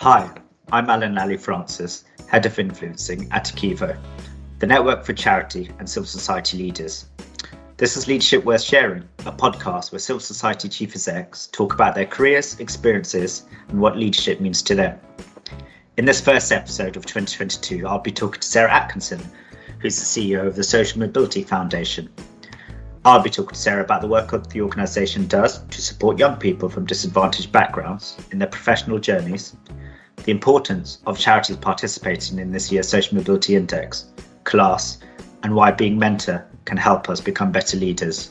Hi, I'm Alan Lally-Francis, Head of Influencing at ACEVO, the Network for Charity and Civil Society Leaders. This is Leadership Worth Sharing, a podcast where civil society chief execs talk about their careers, experiences, and what leadership means to them. In this first episode of 2022, I'll be talking to Sarah Atkinson, who's the CEO of the Social Mobility Foundation. I'll be talking to Sarah about the work that the organisation does to support young people from disadvantaged backgrounds in their professional journeys, the importance of charities participating in this year's Social Mobility Index, class, and why being mentor can help us become better leaders.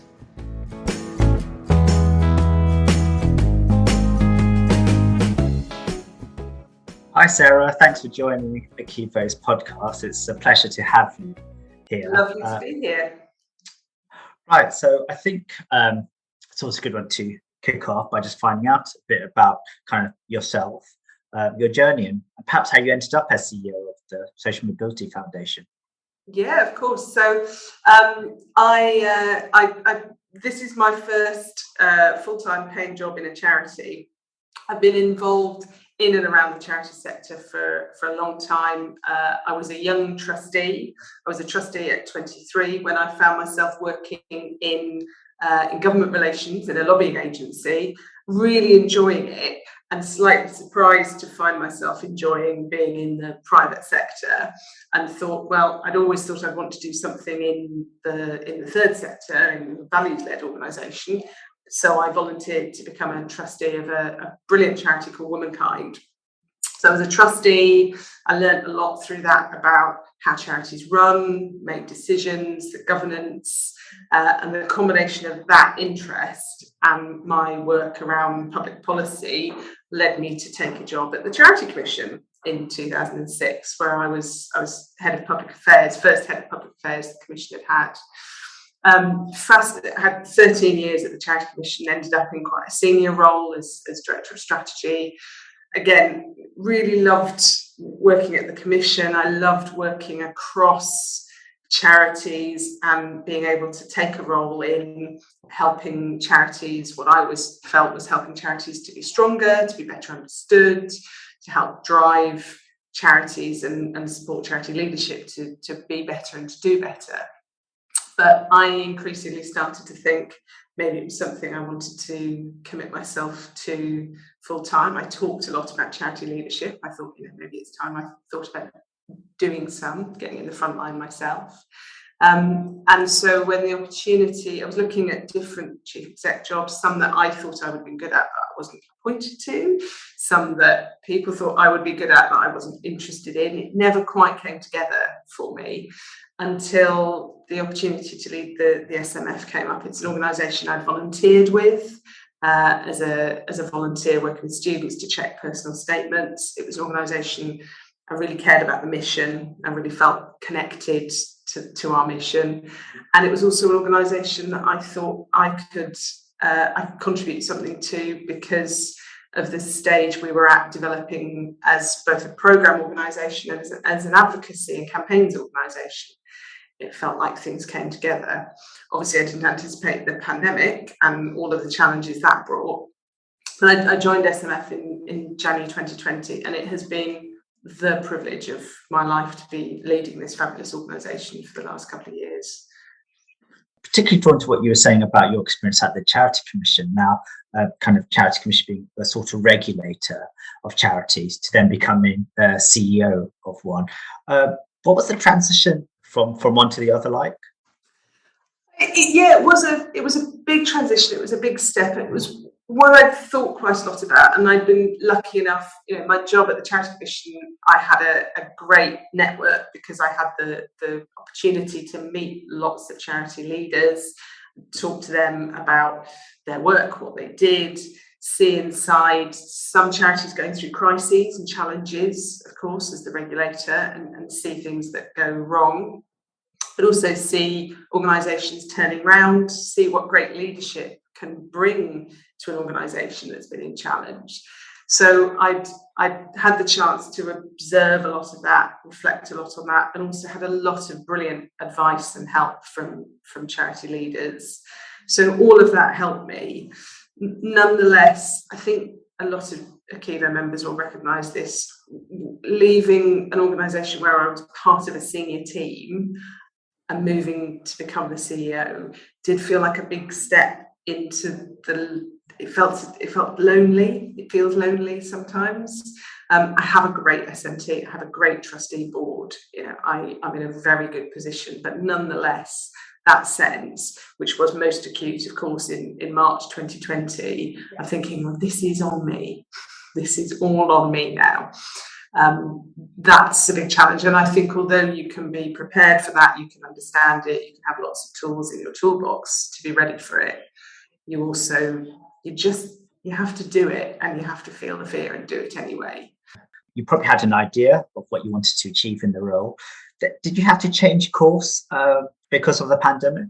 Hi Sarah, thanks for joining ACEVO's podcast. It's a pleasure to have you here. Lovely to be here. Right, so I think it's always a good one to kick off by just finding out a bit about kind of yourself, your journey, and perhaps how you ended up as CEO of the Social Mobility Foundation. Yeah, of course. So this is my first full-time paying job in a charity. I've been involved in and around the charity sector for a long time. I was a young trustee. I was a trustee at 23 when I found myself working in government relations in a lobbying agency, really enjoying it, and slightly surprised to find myself enjoying being in the private sector, and thought, well, I'd always thought I'd want to do something in the third sector, in a values-led organisation. So I volunteered to become a trustee of a brilliant charity called Womankind. So as a trustee, I learned a lot through that about how charities run, make decisions, the governance, and the combination of that interest and my work around public policy led me to take a job at the Charity Commission in 2006, where I was head of public affairs, first head of public affairs the Commission had. Had 13 years at the Charity Commission, ended up in quite a senior role as Director of Strategy. Again, really loved working at the Commission. I loved working across charities and being able to take a role in helping charities, what I felt was helping charities to be stronger, to be better understood, to help drive charities and support charity leadership to be better and to do better. But I increasingly started to think maybe it was something I wanted to commit myself to full time. I talked a lot about charity leadership. I thought, maybe it's time I thought about getting in the front line myself. And so when the opportunity, I was looking at different chief exec jobs, some that I thought I would be good at, but I wasn't appointed to, some that people thought I would be good at, but I wasn't interested in. It never quite came together for me until the opportunity to lead the SMF came up. It's an organisation I'd volunteered with as a volunteer working with students to check personal statements. It was an organisation I really cared about the mission and really felt connected to our mission. And it was also an organisation that I thought I could contribute something to because of the stage we were at developing as both a programme organisation and as an advocacy and campaigns organisation. It felt like things came together. Obviously, I didn't anticipate the pandemic and all of the challenges that brought. But I joined SMF in January 2020, and it has been the privilege of my life to be leading this fabulous organisation for the last couple of years. Particularly drawn to what you were saying about your experience at the Charity Commission, now kind of Charity Commission being a sort of regulator of charities to then becoming CEO of one. What was the transition from one to the other like? It was a big transition. It was a big step. It was one I'd thought quite a lot about, and I'd been lucky enough, my job at the Charity Commission, I had a great network because I had the opportunity to meet lots of charity leaders, talk to them about their work, what they did, see inside some charities going through crises and challenges, of course, as the regulator, and see things that go wrong, but also see organisations turning around, see what great leadership can bring to an organisation that's been in challenge. So I'd had the chance to observe a lot of that, reflect a lot on that, and also had a lot of brilliant advice and help from charity leaders. So all of that helped me. Nonetheless, I think a lot of ACEVO members will recognise this. Leaving an organisation where I was part of a senior team and moving to become the CEO did feel like a big step into it felt lonely. It feels lonely sometimes. I have a great SMT, I have a great trustee board. I'm in a very good position, but nonetheless, that sense, which was most acute, of course, in March 2020, I'm thinking, well, this is on me. This is all on me now. That's a big challenge. And I think although you can be prepared for that, you can understand it, you can have lots of tools in your toolbox to be ready for it, you have to do it, and you have to feel the fear and do it anyway. You probably had an idea of what you wanted to achieve in the role. Did you have to change course because of the pandemic?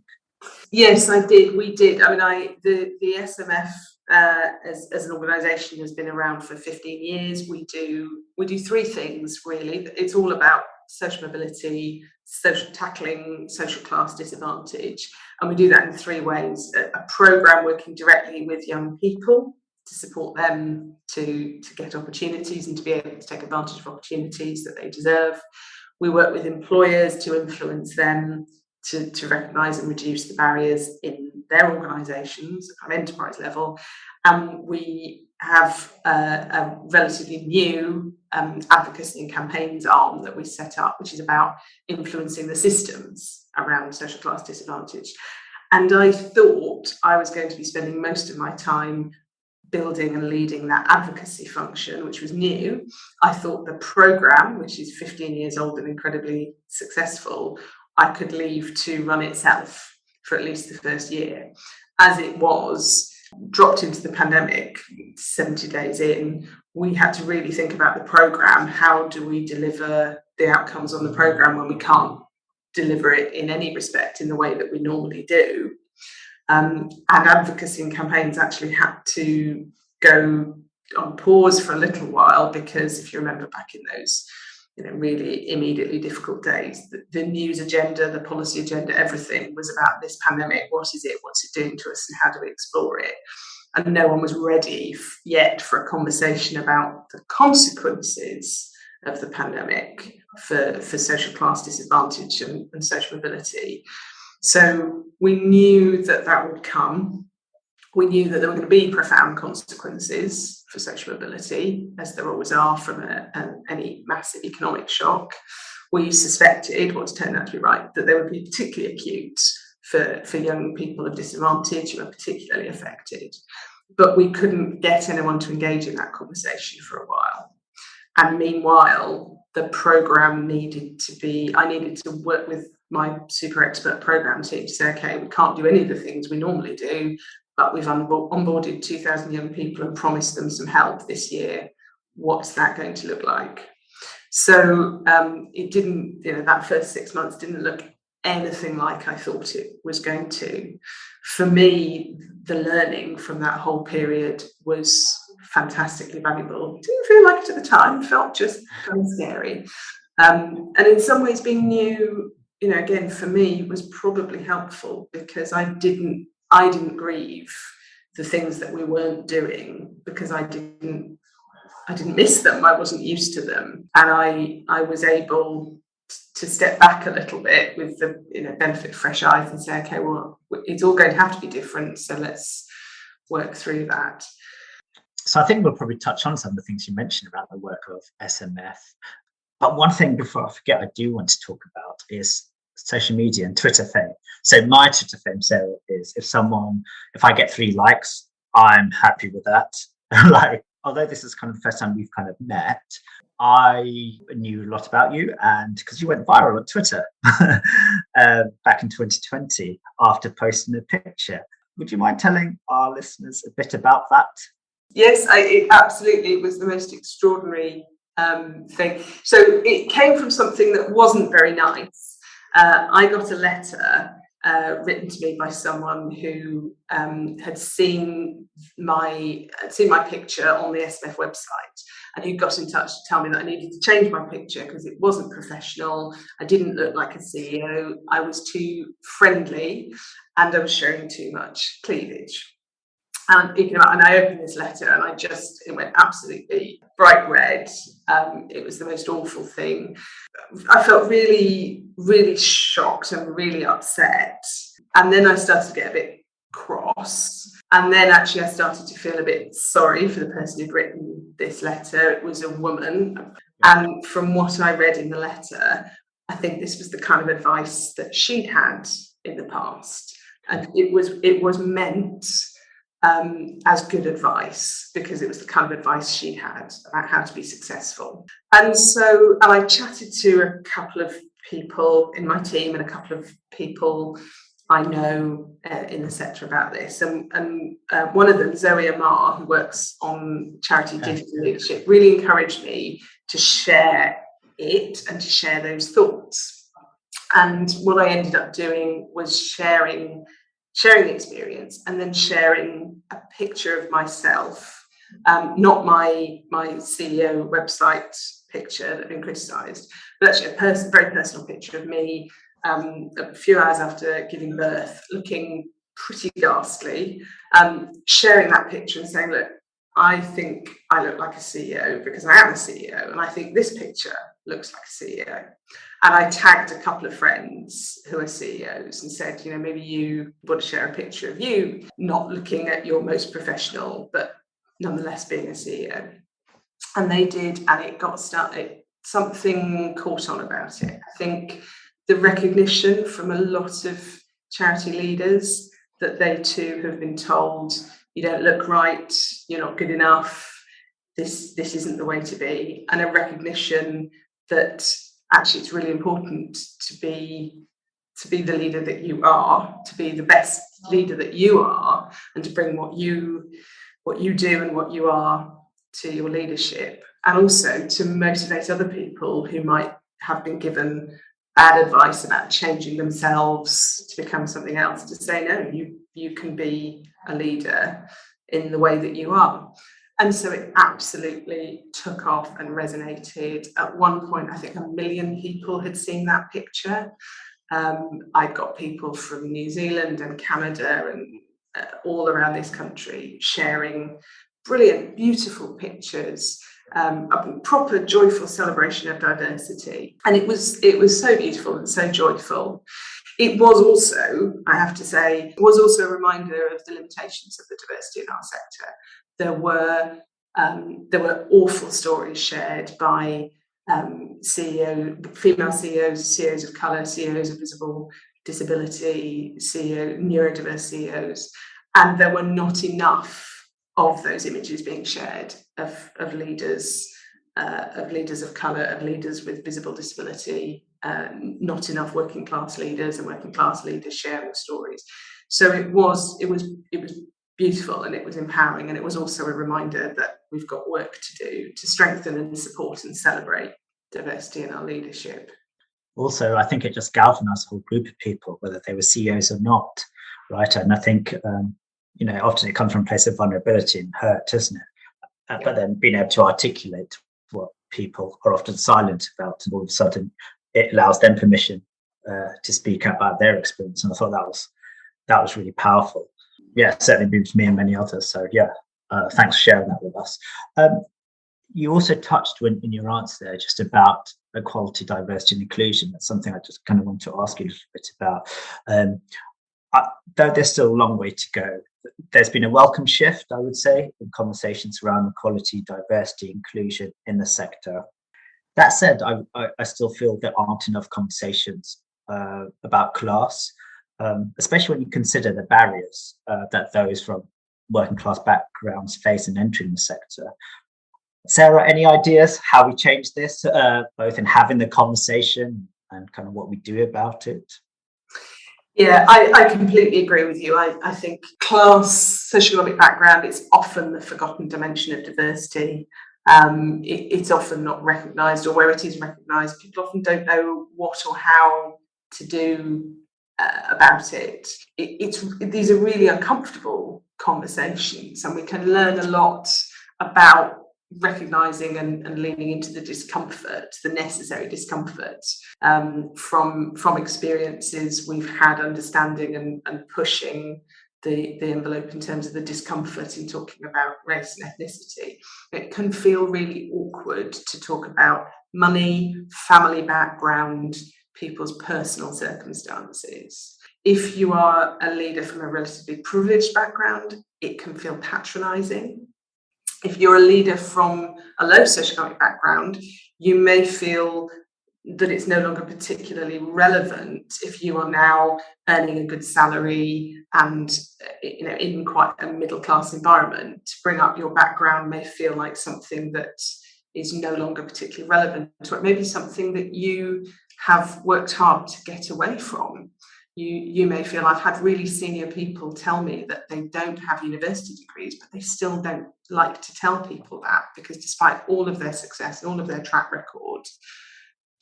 Yes, I did. We did. I mean, the SMF as an organisation has been around for 15 years. We do three things really. It's all about social mobility, tackling social class disadvantage, and we do that in three ways. A programme working directly with young people to support them to get opportunities and to be able to take advantage of opportunities that they deserve. We work with employers to influence them to recognise and reduce the barriers in their organisations at enterprise level. And we have a relatively new advocacy and campaigns arm that we set up, which is about influencing the systems around social class disadvantage. And I thought I was going to be spending most of my time building and leading that advocacy function, which was new. I thought the programme, which is 15 years old and incredibly successful, I could leave to run itself for at least the first year. As it was, dropped into the pandemic 70 days in, we had to really think about the programme. How do we deliver the outcomes on the programme when we can't deliver it in any respect in the way that we normally do? And advocacy and campaigns actually had to go on pause for a little while, because if you remember back in those really immediately difficult days, the news agenda, the policy agenda, everything was about this pandemic. What is it? What's it doing to us? And how do we explore it? And no one was ready yet for a conversation about the consequences of the pandemic for social class disadvantage and social mobility. So we knew that would come. We knew that there were going to be profound consequences for social mobility, as there always are from any massive economic shock. We suspected, what's turned out to be right, that they would be particularly acute for young people of disadvantage who are particularly affected. But we couldn't get anyone to engage in that conversation for a while. And meanwhile, the programme I needed to work with my super expert programme team to say, okay, we can't do any of the things we normally do, but we've onboarded 2,000 young people and promised them some help this year. What's that going to look like? So it didn't, that first 6 months didn't look anything like I thought it was going to. For me, the learning from that whole period was fantastically valuable. Didn't feel like it at the time, felt just kind of scary. And in some ways being new, again, for me, was probably helpful, because I didn't grieve the things that we weren't doing, because I didn't miss them. I wasn't used to them. And I was able to step back a little bit with the benefit of fresh eyes and say, okay, well, it's all going to have to be different. So let's work through that. So I think we'll probably touch on some of the things you mentioned about the work of SMF. But one thing before I forget I do want to talk about is social media and Twitter fame. So my Twitter fame, Sarah, is if I get 3 likes, I'm happy with that. Although this is kind of the first time we've kind of met, I knew a lot about you, and because you went viral on Twitter back in 2020 after posting a picture. Would you mind telling our listeners a bit about that? Yes, it absolutely was the most extraordinary thing. So it came from something that wasn't very nice. I got a letter written to me by someone who had seen my picture on the SMF website, and who got in touch to tell me that I needed to change my picture because it wasn't professional. I didn't look like a CEO. I was too friendly, and I was showing too much cleavage. And I opened this letter and it went absolutely bright red. It was the most awful thing. I felt really, really shocked and really upset. And then I started to get a bit cross. And then actually I started to feel a bit sorry for the person who'd written this letter. It was a woman. And from what I read in the letter, I think this was the kind of advice that she'd had in the past. And it was meant as good advice, because it was the kind of advice she had about how to be successful. And I chatted to a couple of people in my team and a couple of people I know in the sector about this. And one of them, Zoe Amar, who works on charity digital leadership, really encouraged me to share it and to share those thoughts. And what I ended up doing was sharing the experience, and then sharing a picture of myself, not my CEO website picture that had been criticised, but actually a very personal picture of me a few hours after giving birth, looking pretty ghastly, sharing that picture and saying, look, I think I look like a CEO because I am a CEO, and I think this picture looks like a CEO. And I tagged a couple of friends who are CEOs and said, maybe you want to share a picture of you not looking at your most professional, but nonetheless being a CEO. And they did, and it got started. Something caught on about it. I think the recognition from a lot of charity leaders that they too have been told, you don't look right, you're not good enough, this isn't the way to be, and a recognition that actually it's really important to be the leader that you are, to be the best leader that you are, and to bring what you do and what you are to your leadership, and also to motivate other people who might have been given bad advice about changing themselves to become something else, to say, no, you can be a leader in the way that you are. And so it absolutely took off and resonated. At one point, I think 1 million people had seen that picture. I'd got people from New Zealand and Canada and all around this country sharing brilliant, beautiful pictures, a proper joyful celebration of diversity. And it was so beautiful and so joyful. It was also, I have to say, a reminder of the limitations of the diversity in our sector. There were awful stories shared by female CEOs, CEOs of colour, CEOs of visible disability, neurodiverse CEOs, and there were not enough of those images being shared of leaders of colour, of leaders with visible disability, not enough working class leaders and working class leaders sharing stories. So it was beautiful, and it was empowering, and it was also a reminder that we've got work to do to strengthen and support and celebrate diversity in our leadership. Also, I think it just galvanized a whole group of people, whether they were CEOs or not, right? And I think, often it comes from a place of vulnerability and hurt, isn't it? But then being able to articulate what people are often silent about, and all of a sudden it allows them permission to speak about their experience. And I thought that was really powerful. Yeah, certainly moved me and many others. So thanks for sharing that with us. You also touched in your answer there just about equality, diversity and inclusion. That's something I just kind of want to ask you a little bit about. Though there's still a long way to go, there's been a welcome shift, I would say, in conversations around equality, diversity, inclusion in the sector. That said, I still feel there aren't enough conversations about class, especially when you consider the barriers that those from working class backgrounds face in entering the sector. Sarah, any ideas how we change this, both in having the conversation and kind of what we do about it? Yeah, I completely agree with you. I think class, sociologic background is often the forgotten dimension of diversity. It's often not recognised, or where it is recognised, people often don't know what or how to do about it. These are really uncomfortable conversations, and we can learn a lot about recognising and leaning into the discomfort, the necessary discomfort from experiences we've had, understanding and pushing the envelope in terms of the discomfort in talking about race and ethnicity. It can feel really awkward to talk about money, family background, people's personal circumstances. If you are a leader from a relatively privileged background, it can feel patronising. If you're a leader from a low socioeconomic background, you may feel that it's no longer particularly relevant if you are now earning a good salary and in quite a middle class environment. To bring up your background may feel like something that is no longer particularly relevant, or it may be something that you have worked hard to get away from. You may feel, I've had really senior people tell me that they don't have university degrees, but they still don't like to tell people that, because despite all of their success and all of their track record,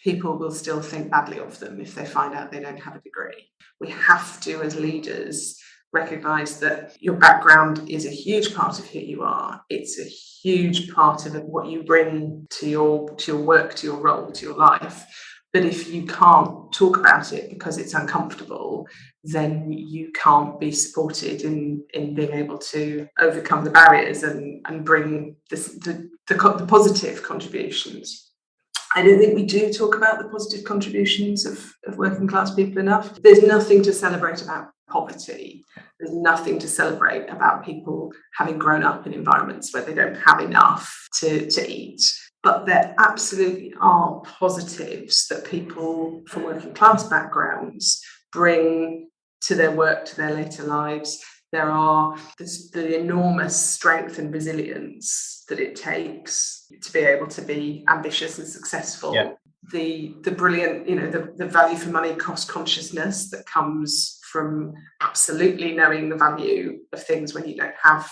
people will still think badly of them if they find out they don't have a degree. We have to, as leaders, recognise that your background is a huge part of who you are. It's a huge part of what you bring to your work, to your role, to your life. But if you can't talk about it because it's uncomfortable, then you can't be supported in being able to overcome the barriers and bring the positive contributions. I don't think we do talk about the positive contributions of working class people enough. There's nothing to celebrate about poverty. There's nothing to celebrate about people having grown up in environments where they don't have enough to eat. But there absolutely are positives that people from working class backgrounds bring to their work, to their later lives. There's the enormous strength and resilience that it takes to be able to be ambitious and successful. Yeah. The brilliant, the value for money cost consciousness that comes from absolutely knowing the value of things when you don't have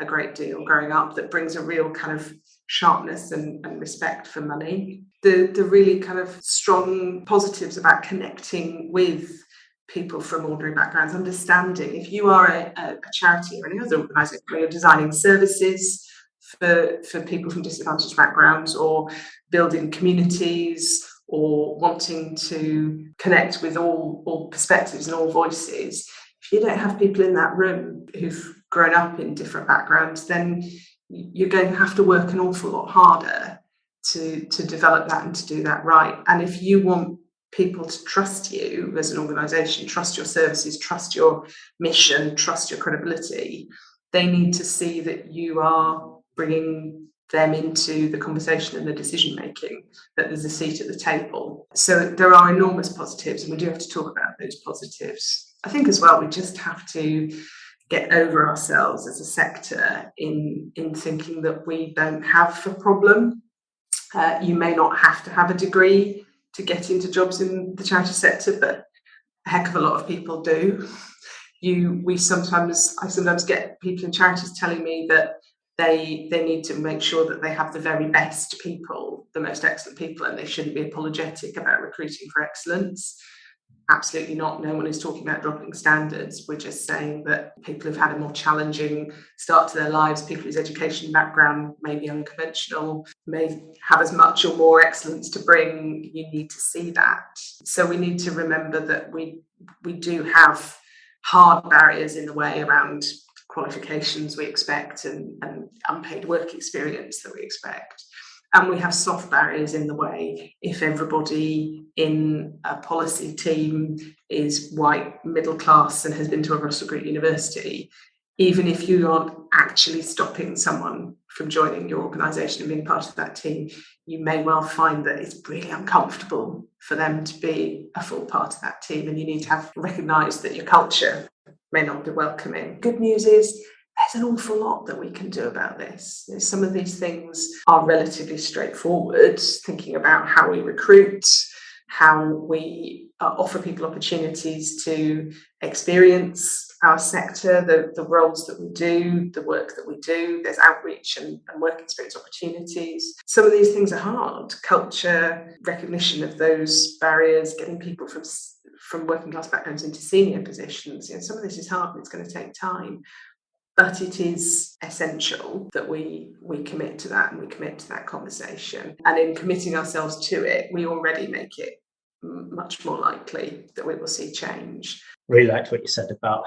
a great deal growing up, that brings a real kind of sharpness and respect for money. The really kind of strong positives about connecting with people from ordinary backgrounds, understanding if you are a charity or any other organisation where you're designing services for people from disadvantaged backgrounds, or building communities, or wanting to connect with all perspectives and all voices, if you don't have people in that room who've grown up in different backgrounds, then you're going to have to work an awful lot harder to develop that and to do that right. And if you want people to trust you as an organisation, trust your services, trust your mission, trust your credibility, they need to see that you are bringing them into the conversation and the decision making, that there's a seat at the table. So there are enormous positives, and we do have to talk about those positives. I think as well, we just have to get over ourselves as a sector in thinking that we don't have a problem. You may not have to have a degree to get into jobs in the charity sector, but a heck of a lot of people do. I sometimes get people in charities telling me that they need to make sure that they have the very best people, the most excellent people, and they shouldn't be apologetic about recruiting for excellence. Absolutely not. No one is talking about dropping standards. We're just saying that people who've had a more challenging start to their lives, people whose education background may be unconventional, may have as much or more excellence to bring. You need to see that. So we need to remember that we do have hard barriers in the way around qualifications we expect and unpaid work experience that we expect. And we have soft barriers in the way. If everybody in a policy team is white, middle class, and has been to a Russell Group university, even if you aren't actually stopping someone from joining your organisation and being part of that team, you may well find that it's really uncomfortable for them to be a full part of that team, and you need to recognise that your culture may not be welcoming. Good news is there's an awful lot that we can do about this. Some of these things are relatively straightforward, thinking about how we recruit, how we offer people opportunities to experience our sector, the roles that we do, the work that we do. There's outreach and work experience opportunities. Some of these things are hard. Culture, recognition of those barriers, getting people from working class backgrounds into senior positions. Some of this is hard and it's going to take time. But it is essential that we commit to that, and we commit to that conversation. And in committing ourselves to it, we already make it much more likely that we will see change. Really liked what you said about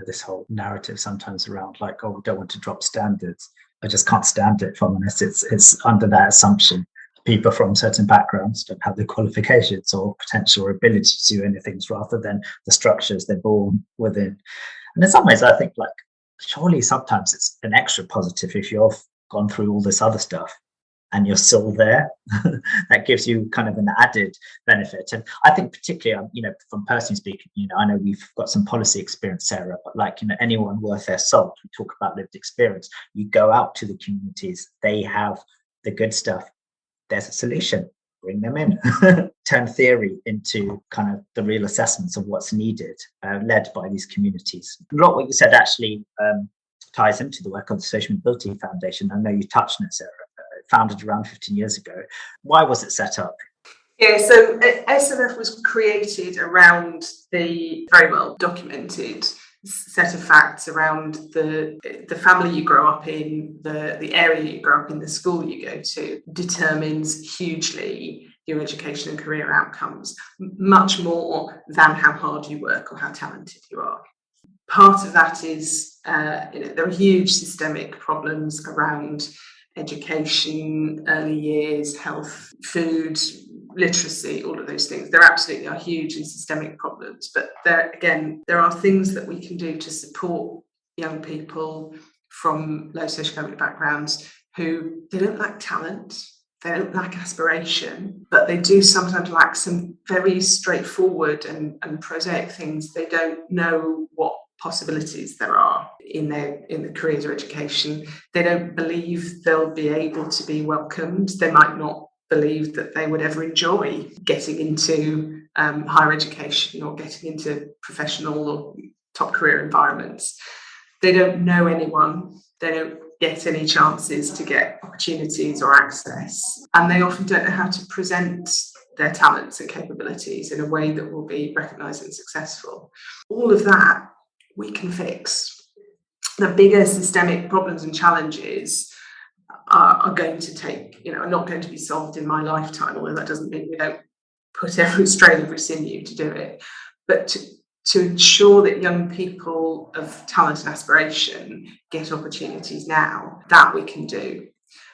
this whole narrative sometimes around like, oh, we don't want to drop standards. I just can't stand it, if I'm honest. It's under that assumption. People from certain backgrounds don't have the qualifications or potential or ability to do anything rather than the structures they're born within. And in some ways, I think like surely sometimes it's an extra positive if you've gone through all this other stuff and you're still there. That gives you kind of an added benefit. And I think particularly, from personally speaking, I know we've got some policy experience, Sarah, but like, anyone worth their salt, we talk about lived experience. You go out to the communities, they have the good stuff. There's a solution, bring them in. Turn theory into kind of the real assessments of what's needed, led by these communities. A lot of what you said actually ties into the work of the Social Mobility Foundation. I know you touched on it, Sarah. Founded around 15 years ago. Why was it set up? Yeah, so ACEVO was created around the very well documented set of facts around the family you grow up in, the area you grow up in, the school you go to determines hugely your education and career outcomes, much more than how hard you work or how talented you are. Part of that is there are huge systemic problems around education, early years, health, food, literacy, all of those things. There absolutely are huge and systemic problems. But there are things that we can do to support young people from low socioeconomic backgrounds who they don't lack talent, they don't lack aspiration, but they do sometimes lack some very straightforward and prosaic things. They don't know what possibilities there are in the careers or education. They don't believe they'll be able to be welcomed. They might not believe that they would ever enjoy getting into higher education or getting into professional or top career environments. They don't know anyone. They don't get any chances to get opportunities or access. And they often don't know how to present their talents and capabilities in a way that will be recognised and successful. All of that we can fix. The bigger systemic problems and challenges are going to take, are not going to be solved in my lifetime, although that doesn't mean we don't put every strain, every sinew to do it. But to ensure that young people of talent and aspiration get opportunities now, that we can do.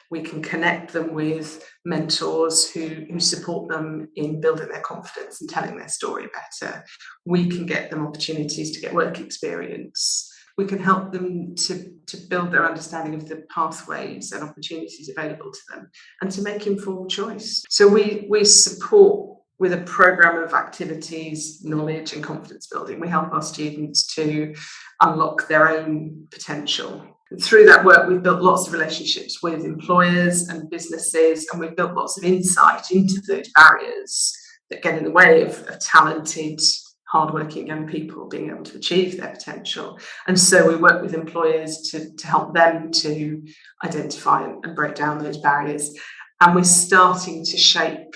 We can connect them with mentors who support them in building their confidence and telling their story better. We can get them opportunities to get work experience. We can help them to build their understanding of the pathways and opportunities available to them and to make informed choice. So we support with a programme of activities, knowledge and confidence building. We help our students to unlock their own potential. Through that work, we've built lots of relationships with employers and businesses, and we've built lots of insight into those barriers that get in the way of talented, hardworking young people being able to achieve their potential. And so we work with employers to help them to identify and break down those barriers. And we're starting to shape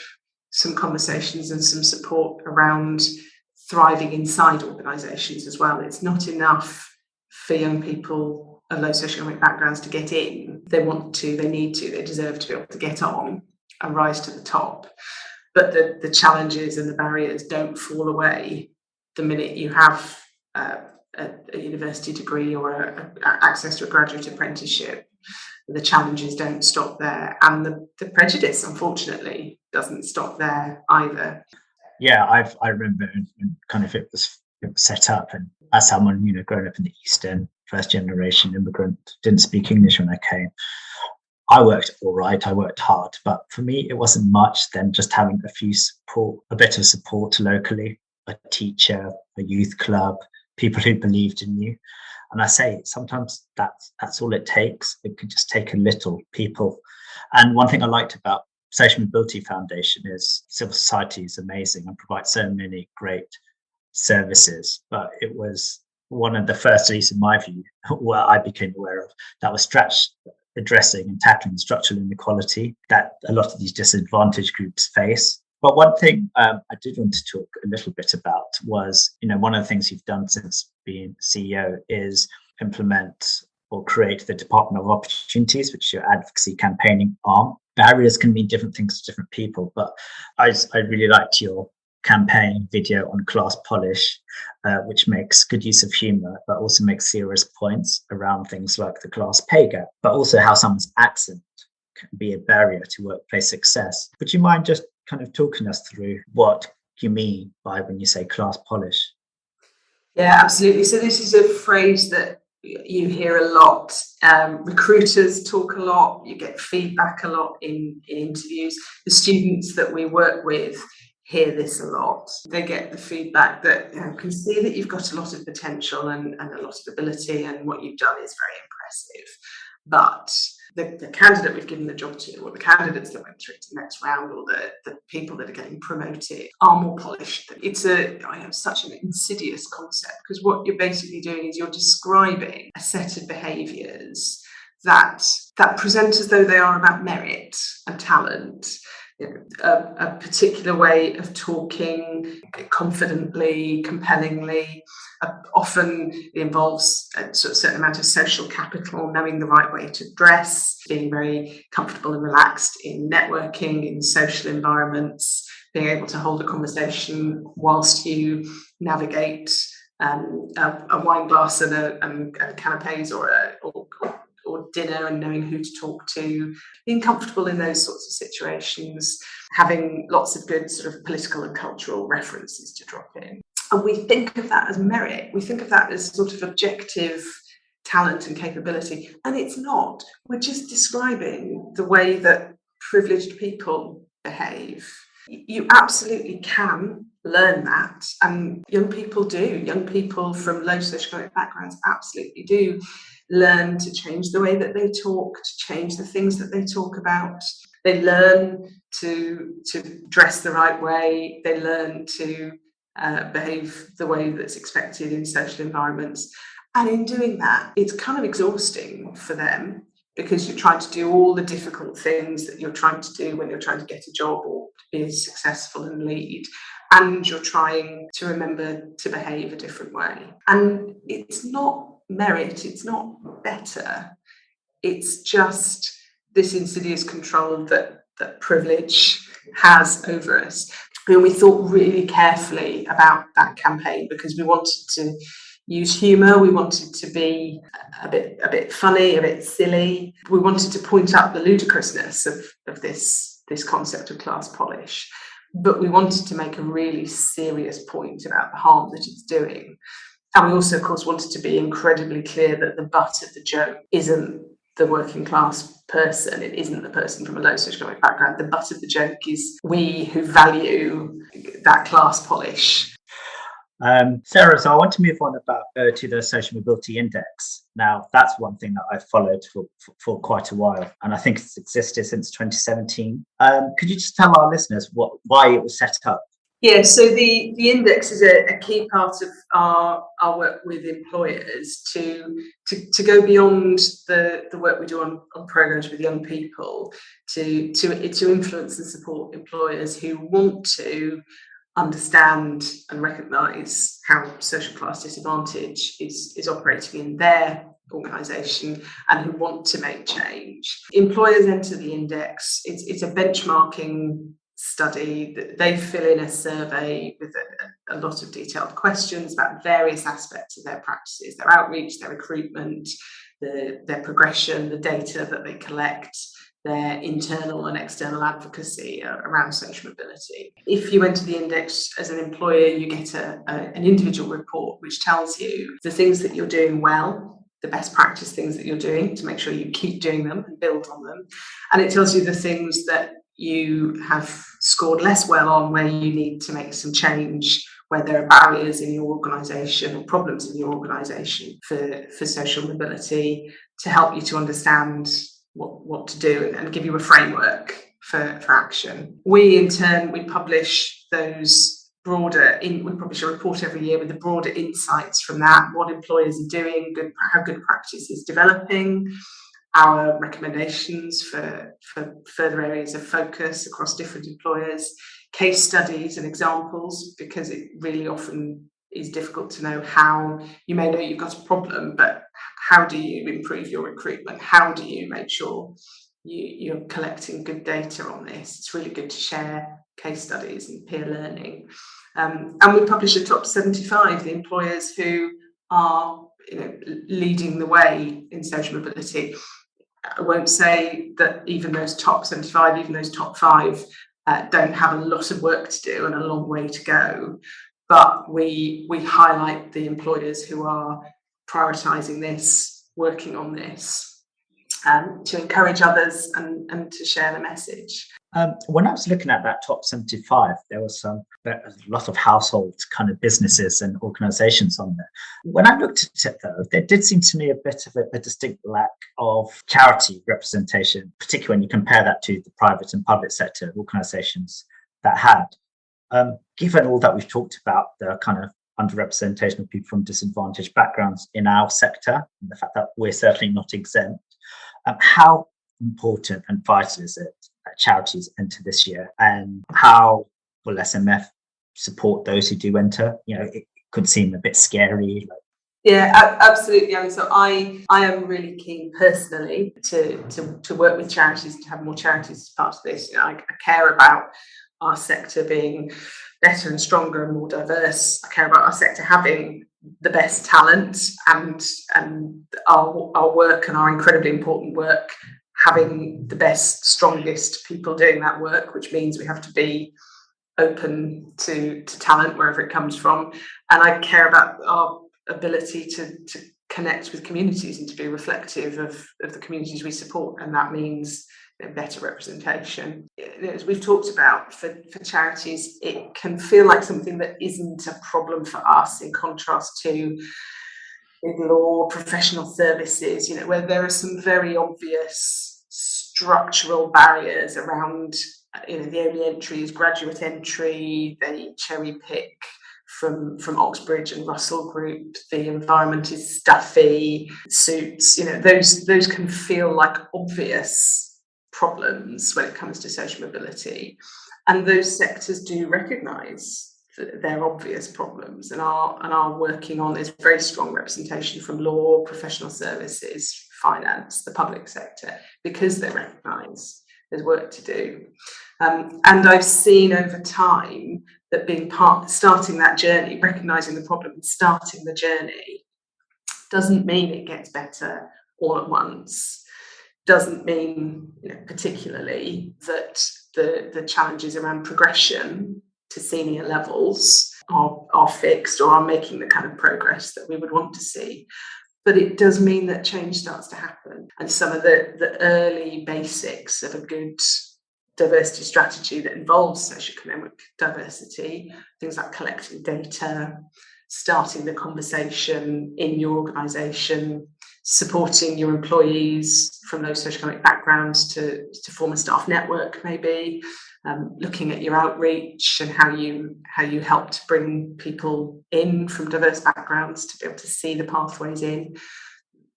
some conversations and some support around thriving inside organisations as well. It's not enough for young people of low socioeconomic backgrounds to get in. They want to, they need to, they deserve to be able to get on and rise to the top. But the challenges and the barriers don't fall away the minute you have a university degree or access to a graduate apprenticeship. The challenges don't stop there, and the prejudice, unfortunately, doesn't stop there either. Yeah, I remember kind of it was set up, and as someone growing up in the East End, first generation immigrant, didn't speak English when I came. I worked all right, I worked hard, but for me it wasn't much than just having a bit of support locally, a teacher, a youth club, people who believed in you. And I say sometimes that's all it takes. It could just take a little people. And one thing I liked about Social Mobility Foundation is civil society is amazing and provides so many great services. But it was one of the first, at least in my view, where I became aware of that was addressing and tackling structural inequality that a lot of these disadvantaged groups face. But one thing I did want to talk a little bit about was, one of the things you've done since being CEO is implement or create the Department of Opportunities, which is your advocacy campaigning arm. Barriers can mean different things to different people, but I really liked your campaign video on class polish, which makes good use of humour, but also makes serious points around things like the class pay gap, but also how someone's accent can be a barrier to workplace success. Would you mind just kind of talking us through what you mean by when you say class polish? Yeah, absolutely. So this is a phrase that you hear a lot. Recruiters talk a lot. You get feedback a lot in interviews. The students that we work with hear this a lot. They get the feedback that can see that you've got a lot of potential and a lot of ability, and what you've done is very impressive. But the candidate we've given the job to, or the candidates that went through to the next round, or the people that are getting promoted are more polished. It's such an insidious concept, because what you're basically doing is you're describing a set of behaviours that present as though they are about merit and talent. A particular way of talking confidently, compellingly. Often it involves a certain amount of social capital, knowing the right way to dress, being very comfortable and relaxed in networking, in social environments, being able to hold a conversation whilst you navigate a wine glass and a canapes or dinner, and knowing who to talk to, being comfortable in those sorts of situations, having lots of good sort of political and cultural references to drop in. And we think of that as merit. We think of that as sort of objective talent and capability. And it's not. We're just describing the way that privileged people behave. You absolutely can learn that, and young people do. Young people from low socioeconomic backgrounds absolutely do learn to change the way that they talk, to change the things that they talk about. They learn to dress the right way. They learn to behave the way that's expected in social environments. And in doing that, it's kind of exhausting for them, because you're trying to do all the difficult things that you're trying to do when you're trying to get a job or be successful and lead. And you're trying to remember to behave a different way. And it's not merit, it's not better. It's just this insidious control that privilege has over us. And we thought really carefully about that campaign, because we wanted to use humour, we wanted to be a bit funny, a bit silly. We wanted to point out the ludicrousness of this concept of class polish. But we wanted to make a really serious point about the harm that it's doing. And we also, of course, wanted to be incredibly clear that the butt of the joke isn't the working class person. It isn't the person from a low socioeconomic background. The butt of the joke is we who value that class polish. Sarah, so I want to move on to the social mobility index. Now, that's one thing that I've followed for quite a while, and I think it's existed since 2017. Could you just tell our listeners why it was set up? Yeah, so the index is a key part of our work with employers to go beyond the work we do on programs with young people, to influence and support employers who want to understand and recognise how social class disadvantage is operating in their organisation, and who want to make change. Employers enter the index. It's a benchmarking study that they fill in a survey with a lot of detailed questions about various aspects of their practices, their outreach, their recruitment, their progression, the data that they collect, their internal and external advocacy around social mobility. If you enter the index as an employer, you get an individual report which tells you the things that you're doing well, the best practice things that you're doing to make sure you keep doing them and build on them. And it tells you the things that you have scored less well on, where you need to make some change, where there are barriers in your organisation or problems in your organisation for social mobility, to help you to understand what to do and give you a framework for action. We, in turn, we publish those we publish a report every year with the broader insights from that, what employers are doing, how good practice is developing, our recommendations for further areas of focus across different employers, case studies and examples, because it really often is difficult to know how. You may know you've got a problem, but how do you improve your recruitment? How do you make sure you're collecting good data on this. It's really good to share case studies and peer learning. And we publish a top 75, the employers who are leading the way in social mobility. I won't say that even those top 75, even those top 5 don't have a lot of work to do and a long way to go, but we highlight the employers who are prioritising this, working on this, to encourage others and to share the message. When I was looking at that top 75, there was a lot of household kind of businesses and organisations on there. When I looked at it, though, there did seem to me a bit of a distinct lack of charity representation, particularly when you compare that to the private and public sector organisations that had. Given all that we've talked about, the kind of underrepresentation of people from disadvantaged backgrounds in our sector, and the fact that we're certainly not exempt, how important and vital is it that charities enter this year, and how will SMF support those who do enter? It could seem a bit scary. Yeah, absolutely. I mean, so I am really keen personally to work with charities, to have more charities as part of this. I care about our sector being better and stronger and more diverse. I care about our sector having the best talent and our work and our incredibly important work having the best, strongest people doing that work, which means we have to be open to talent wherever it comes from. And I care about our ability to connect with communities and to be reflective of the communities we support. And that means better representation. As we've talked about, for charities, it can feel like something that isn't a problem for us, in contrast to law, professional services, where there are some very obvious structural barriers around, the only entry is graduate entry, they cherry pick from Oxbridge and Russell Group, the environment is stuffy, suits, those can feel like obvious problems when it comes to social mobility, and those sectors do recognise their obvious problems and are working on this very strong representation from law, professional services, finance, the public sector, because they recognise there's work to do. And I've seen over time that starting that journey, recognising the problem and starting the journey, doesn't mean it gets better all at once. Doesn't mean, particularly, that the challenges around progression to senior levels are fixed or are making the kind of progress that we would want to see. But it does mean that change starts to happen. And some of the early basics of a good diversity strategy that involves socioeconomic diversity, things like collecting data, starting the conversation in your organisation, supporting your employees from those socioeconomic backgrounds to form a staff network, maybe, looking at your outreach and how you help to bring people in from diverse backgrounds to be able to see the pathways in.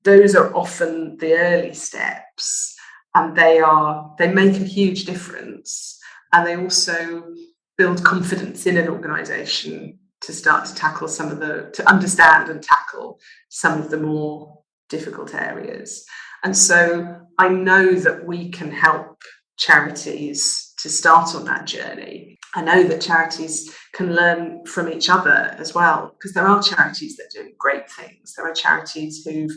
Those are often the early steps, and they make a huge difference, and they also build confidence in an organisation to start to tackle to understand and tackle some of the more difficult areas. And so I know that we can help charities to start on that journey. I know that charities can learn from each other as well, because there are charities that do great things. There are charities who've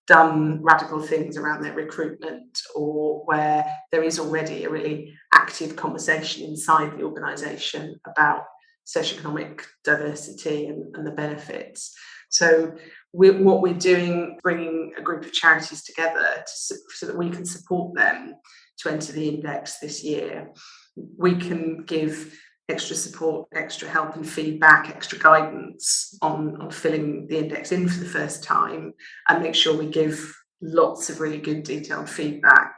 done radical things around their recruitment, or where there is already a really active conversation inside the organisation about socioeconomic diversity and the benefits. So what we're doing, bringing a group of charities together so that we can support them to enter the index this year. We can give extra support, extra help and feedback, extra guidance on filling the index in for the first time, and make sure we give lots of really good detailed feedback.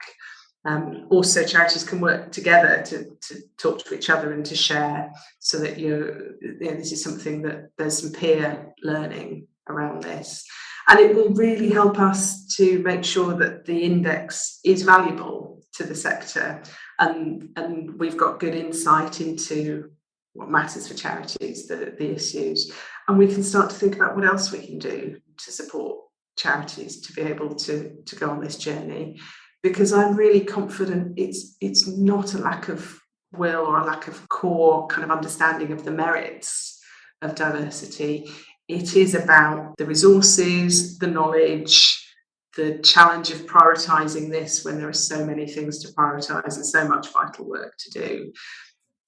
Also, charities can work together to talk to each other and to share, so that this is something that there's some peer learning around this. And it will really help us to make sure that the index is valuable to the sector, and we've got good insight into what matters for charities, the issues, and we can start to think about what else we can do to support charities to be able to go on this journey. because I'm really confident it's not a lack of will or a lack of core kind of understanding of the merits of diversity. It is about the resources, the knowledge, the challenge of prioritising this when there are so many things to prioritise and so much vital work to do,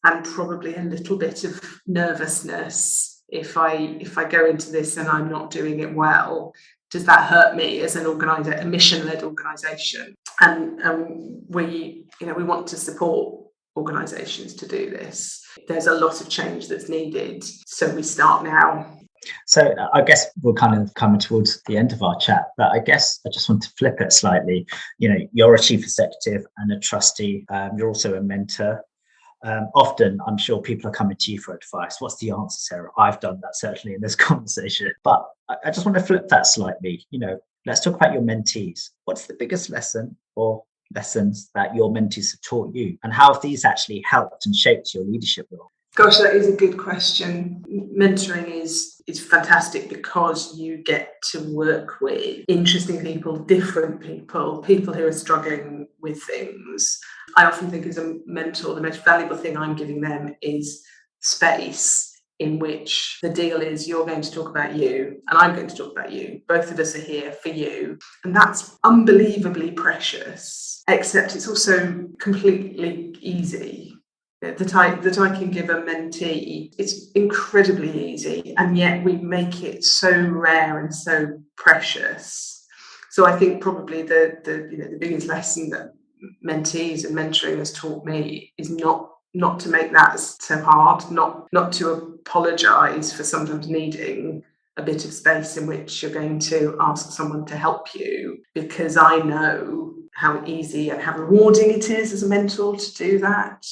and probably a little bit of nervousness if I go into this and I'm not doing it well. Does that hurt me as a mission-led organisation? And we want to support organisations to do this. There's a lot of change that's needed, so we start now. So I guess we're kind of coming towards the end of our chat, but I guess I just want to flip it slightly. You're a chief executive and a trustee. You're also a mentor. Often, I'm sure people are coming to you for advice. What's the answer, Sarah? I've done that certainly in this conversation. But I just want to flip that slightly. Let's talk about your mentees. What's the biggest lesson or lessons that your mentees have taught you, and how have these actually helped and shaped your leadership role? Gosh, that is a good question. Mentoring is fantastic because you get to work with interesting people, different people who are struggling with things. I often think as a mentor, the most valuable thing I'm giving them is space in which the deal is you're going to talk about you and I'm going to talk about you. Both of us are here for you. And that's unbelievably precious, except it's also completely easy. That I can give a mentee, it's incredibly easy, and yet we make it so rare and so precious. So I think probably the biggest lesson that mentees and mentoring has taught me is not to make that so hard, not to apologise for sometimes needing a bit of space in which you're going to ask someone to help you, because I know how easy and how rewarding it is as a mentor to do that.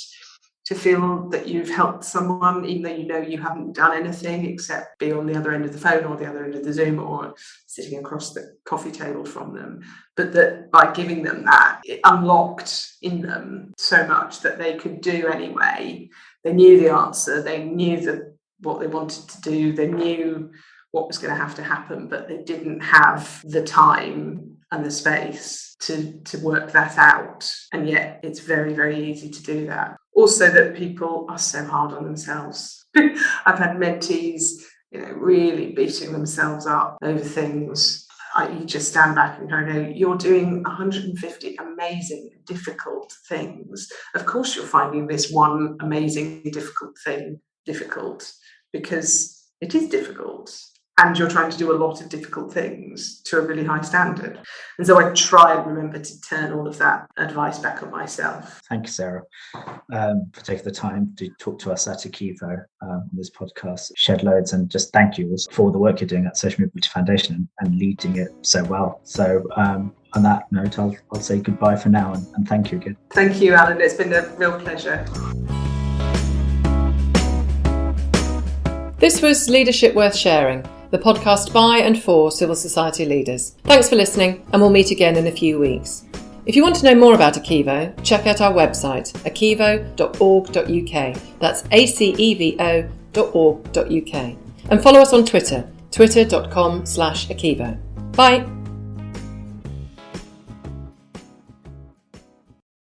To feel that you've helped someone, even though you haven't done anything except be on the other end of the phone or the other end of the Zoom or sitting across the coffee table from them. But that by giving them that, it unlocked in them so much that they could do anyway. They knew the answer, they knew what they wanted to do, they knew what was going to have to happen, but they didn't have the time and the space to work that out. And yet it's very, very easy to do that. Also, that people are so hard on themselves. I've had mentees, really beating themselves up over things. You just stand back and go, you're doing 150 amazing, difficult things. Of course, you're finding this one amazing, difficult thing difficult because it is difficult. And you're trying to do a lot of difficult things to a really high standard. And so I try and remember to turn all of that advice back on myself. Thank you, Sarah, for taking the time to talk to us at ACEVO on this podcast. Shed loads, and just thank you for the work you're doing at Social Mobility Foundation and leading it so well. So on that note, I'll say goodbye for now and thank you again. Thank you, Alan. It's been a real pleasure. This was Leadership Worth Sharing, the podcast by and for civil society leaders. Thanks for listening, and we'll meet again in a few weeks. If you want to know more about ACEVO, check out our website, acevo.org.uk. That's acevo.org.uk. And follow us on Twitter, twitter.com/ACEVO. Bye.